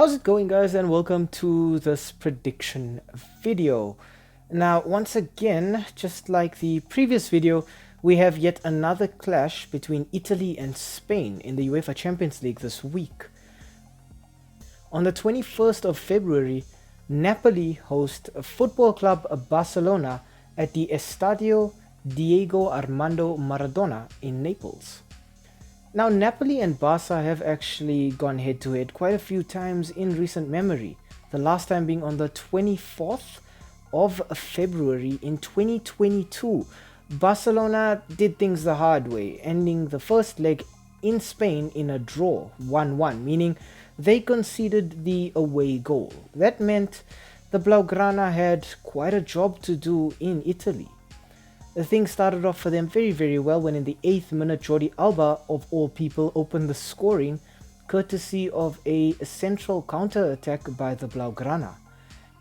How's it going, guys, and welcome to this prediction video. Now, once again, just like the previous video, we have yet another clash between Italy and Spain in the UEFA Champions League this week. On the 21st of February, Napoli host Football Club Barcelona at the Estadio Diego Armando Maradona in Naples. Now, Napoli and Barca have actually gone head-to-head quite a few times in recent memory, the last time being on the 24th of February in 2022. Barcelona did things the hard way, ending the first leg in Spain in a draw, 1-1, meaning they conceded the away goal. That meant the Blaugrana had quite a job to do in Italy. The thing started off for them very well when in the 8th minute Jordi Alba, of all people, opened the scoring courtesy of a central counter-attack by the Blaugrana.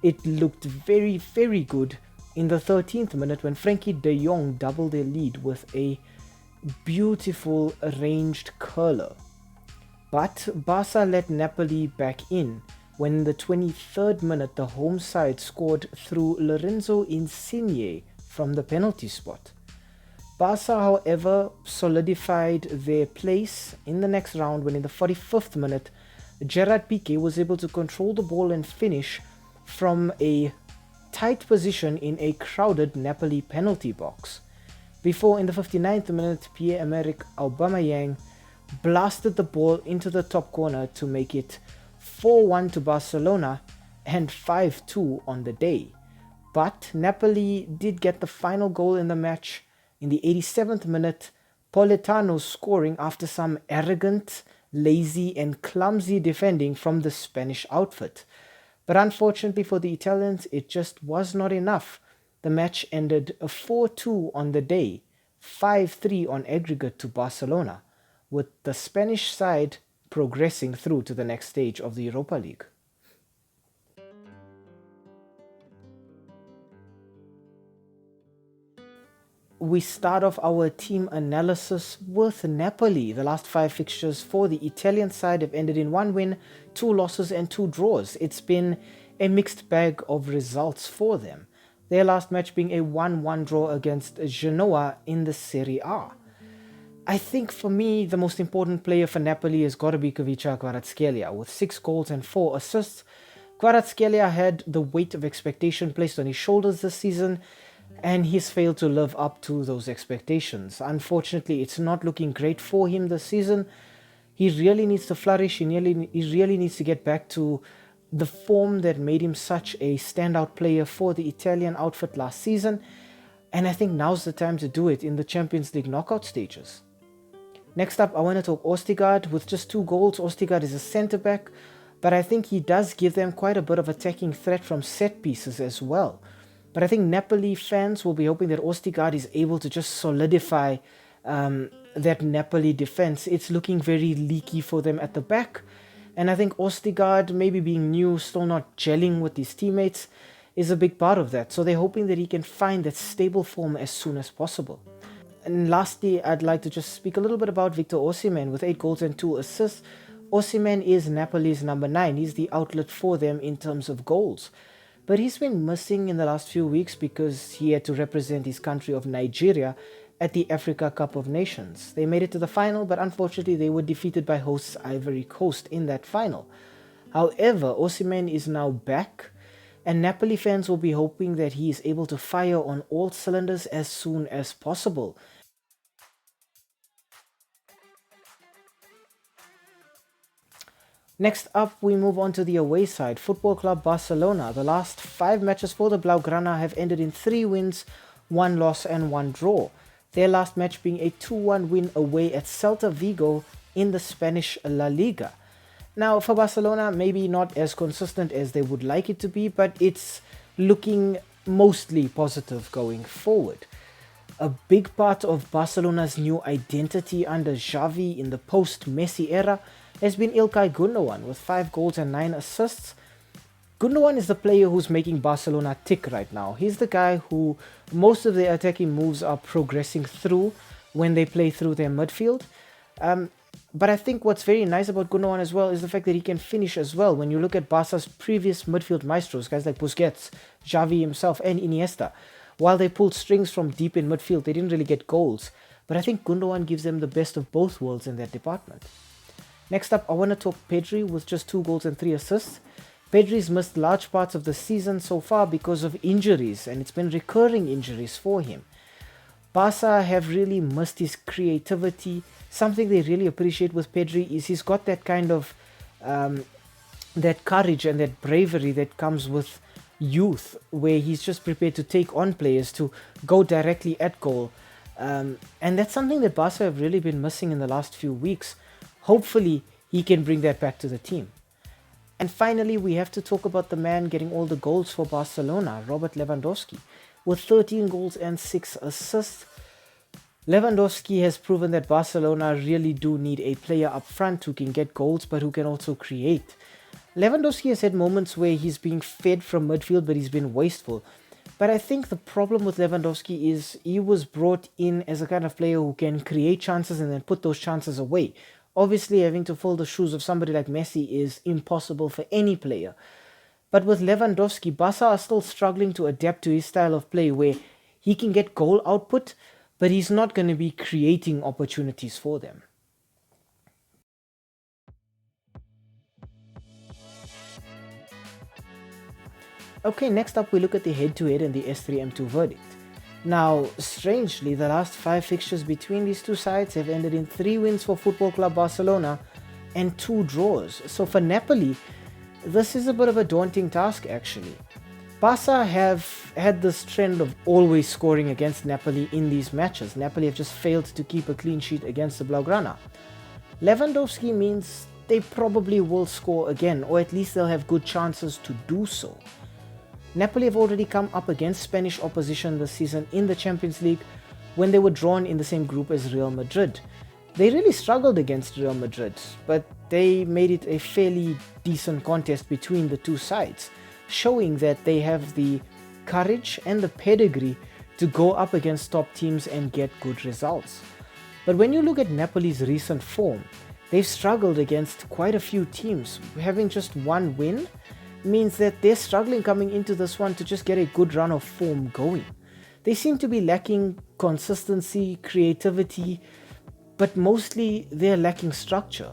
It looked very good in the 13th minute when Frankie de Jong doubled their lead with a beautiful arranged curler. But Barca let Napoli back in when in the 23rd minute the home side scored through Lorenzo Insigne from the penalty spot. Barca, however, solidified their place in the next round when in the 45th minute Gerard Piqué was able to control the ball and finish from a tight position in a crowded Napoli penalty box, before in the 59th minute Pierre-Emerick Aubameyang blasted the ball into the top corner to make it 4-1 to Barcelona and 5-2 on the day. But Napoli did get the final goal in the match in the 87th minute, Politano scoring after some arrogant, lazy and clumsy defending from the Spanish outfit. But unfortunately for the Italians, it just was not enough. The match ended 4-2 on the day, 5-3 on aggregate to Barcelona, with the Spanish side progressing through to the next stage of the Europa League. We start off our team analysis with Napoli. The last 5 fixtures for the Italian side have ended in 1 win, 2 losses and 2 draws. It's been a mixed bag of results for them, their last match being a 1-1 draw against Genoa in the Serie A. I think for me the most important player for Napoli has got to be Khvicha Kvaratskhelia. With 6 goals and 4 assists, Kvaratskhelia had the weight of expectation placed on his shoulders this season, and he's failed to live up to those expectations. Unfortunately, it's not looking great for him this season. He really needs to flourish. He really needs to get back to the form that made him such a standout player for the Italian outfit last season, and I think now's the time to do it in the Champions League knockout stages. Next up, I want to talk Østigård. With just 2 goals, Østigård is a centre-back, but I think he does give them quite a bit of attacking threat from set pieces as well. But I think Napoli fans will be hoping that Østigård is able to just solidify that Napoli defense. It's looking very leaky for them at the back. And I think Østigård, maybe being new, still not gelling with his teammates, is a big part of that. So they're hoping that he can find that stable form as soon as possible. And lastly, I'd like to just speak a little bit about Victor Osimhen. With 8 goals and 2 assists, Osimhen is Napoli's number 9. He's the outlet for them in terms of goals. But he's been missing in the last few weeks because he had to represent his country of Nigeria at the Africa Cup of Nations. They made it to the final, but unfortunately they were defeated by hosts Ivory Coast in that final. However, Osimhen is now back, and Napoli fans will be hoping that he is able to fire on all cylinders as soon as possible. Next up, we move on to the away side, Football Club Barcelona. The last 5 matches for the Blaugrana have ended in 3 wins, 1 loss and 1 draw. Their last match being a 2-1 win away at Celta Vigo in the Spanish La Liga. Now, for Barcelona, maybe not as consistent as they would like it to be, but it's looking mostly positive going forward. A big part of Barcelona's new identity under Xavi in the post-Messi era has been İlkay Gündoğan with 5 goals and 9 assists. Gündoğan is the player who's making Barcelona tick right now. He's the guy who most of their attacking moves are progressing through when they play through their midfield. But I think what's very nice about Gundogan as well is the fact that he can finish as well. When you look at Barca's previous midfield maestros, guys like Busquets, Xavi himself, and Iniesta, while they pulled strings from deep in midfield, they didn't really get goals. But I think Gundogan gives them the best of both worlds in that department. Next up, I want to talk Pedri with just 2 goals and 3 assists. Pedri's missed large parts of the season so far because of injuries, and it's been recurring injuries for him. Barca have really missed his creativity. Something they really appreciate with Pedri is he's got that kind of that courage and that bravery that comes with youth, where he's just prepared to take on players, to go directly at goal. And that's something that Barca have really been missing in the last few weeks. Hopefully, he can bring that back to the team. And finally, we have to talk about the man getting all the goals for Barcelona, Robert Lewandowski, with 13 goals and 6 assists. Lewandowski has proven that Barcelona really do need a player up front who can get goals but who can also create. Lewandowski has had moments where he's being fed from midfield but he's been wasteful. But I think the problem with Lewandowski is he was brought in as a kind of player who can create chances and then put those chances away. Obviously, having to fill the shoes of somebody like Messi is impossible for any player. But with Lewandowski, Barca are still struggling to adapt to his style of play where he can get goal output, but he's not going to be creating opportunities for them. Okay, next up we look at the head-to-head and the S3M2 Verdict. Now, strangely, the last 5 fixtures between these two sides have ended in 3 wins for Football Club Barcelona and 2 draws. So for Napoli, this is a bit of a daunting task actually. Barca have had this trend of always scoring against Napoli in these matches. Napoli have just failed to keep a clean sheet against the Blaugrana. Lewandowski means they probably will score again, or at least they'll have good chances to do so. Napoli have already come up against Spanish opposition this season in the Champions League when they were drawn in the same group as Real Madrid. They really struggled against Real Madrid, but they made it a fairly decent contest between the two sides, showing that they have the courage and the pedigree to go up against top teams and get good results. But when you look at Napoli's recent form, they've struggled against quite a few teams. Having just 1 win means that they're struggling coming into this one to just get a good run of form going. They seem to be lacking consistency, creativity, but mostly they're lacking structure.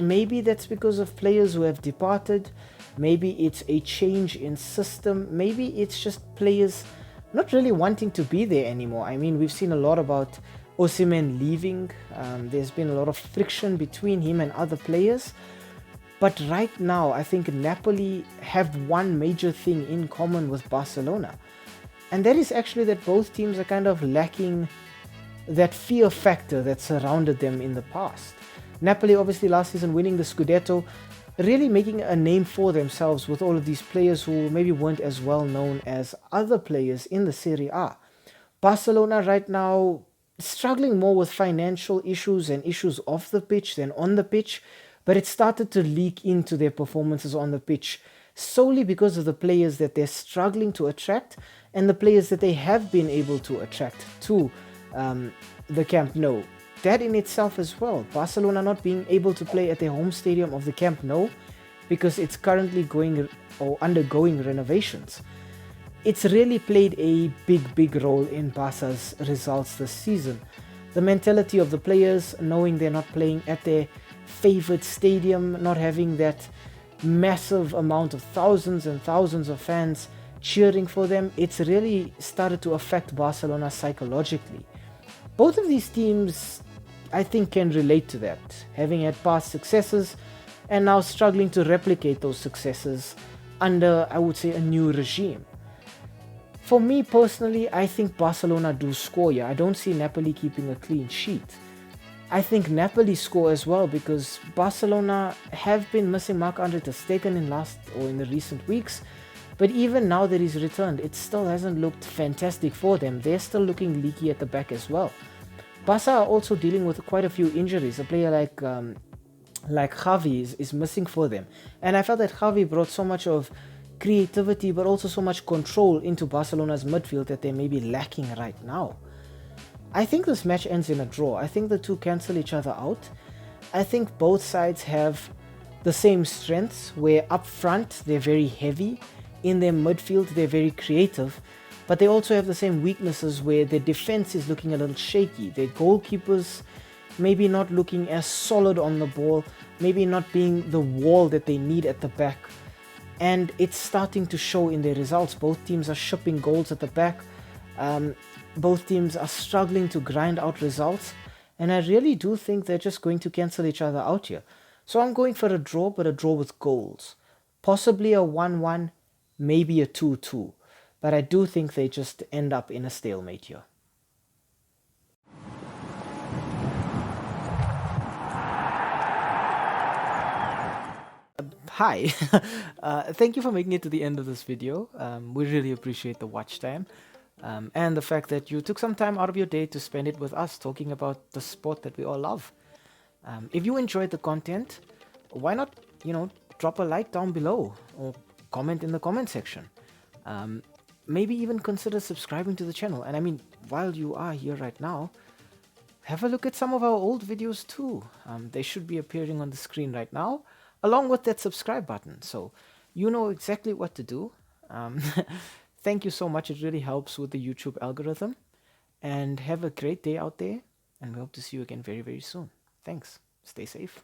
Maybe that's because of players who have departed, maybe it's a change in system, maybe it's just players not really wanting to be there anymore. I mean, we've seen a lot about Osimhen leaving, there's been a lot of friction between him and other players. But right now, I think Napoli have one major thing in common with Barcelona. And that is actually that both teams are kind of lacking that fear factor that surrounded them in the past. Napoli obviously last season winning the Scudetto, really making a name for themselves with all of these players who maybe weren't as well known as other players in the Serie A. Barcelona right now struggling more with financial issues and issues off the pitch than on the pitch. But it started to leak into their performances on the pitch solely because of the players that they're struggling to attract and the players that they have been able to attract to the Camp Nou. That in itself as well, Barcelona not being able to play at their home stadium of the Camp Nou because it's currently going or undergoing renovations. It's really played a big role in Barca's results this season. The mentality of the players, knowing they're not playing at their favorite stadium, not having that massive amount of thousands and thousands of fans cheering for them, it's really started to affect Barcelona psychologically. Both of these teams, I think, can relate to that, having had past successes and now struggling to replicate those successes under, I would say, a new regime. For me personally, I think Barcelona do score here. I don't see Napoli keeping a clean sheet. I think Napoli score as well because Barcelona have been missing Marc-Andre ter Stegen in the recent weeks, but even now that he's returned, it still hasn't looked fantastic for them. They're still looking leaky at the back as well. Barca are also dealing with quite a few injuries. A player like Xavi is missing for them, and I felt that Xavi brought so much of creativity but also so much control into Barcelona's midfield that they may be lacking right now. I think this match ends in a draw. I think the two cancel each other out. I think both sides have the same strengths, where up front they're very heavy, in their midfield they're very creative, but they also have the same weaknesses where their defense is looking a little shaky. Their goalkeepers maybe not looking as solid on the ball, maybe not being the wall that they need at the back. And it's starting to show in their results. Both teams are shipping goals at the back. Both teams are struggling to grind out results. And I really do think they're just going to cancel each other out here. So I'm going for a draw, but a draw with goals. Possibly a 1-1, maybe a 2-2. But I do think they just end up in a stalemate here. Hi, thank you for making it to the end of this video. We really appreciate the watch time and the fact that you took some time out of your day to spend it with us talking about the sport that we all love. If you enjoyed the content, why not, drop a like down below or comment in the comment section. Maybe even consider subscribing to the channel. And I mean, while you are here right now, have a look at some of our old videos too. They should be appearing on the screen right now, along with that subscribe button. So you know exactly what to do. Thank you so much. It really helps with the YouTube algorithm. And have a great day out there. And we hope to see you again very, very soon. Thanks. Stay safe.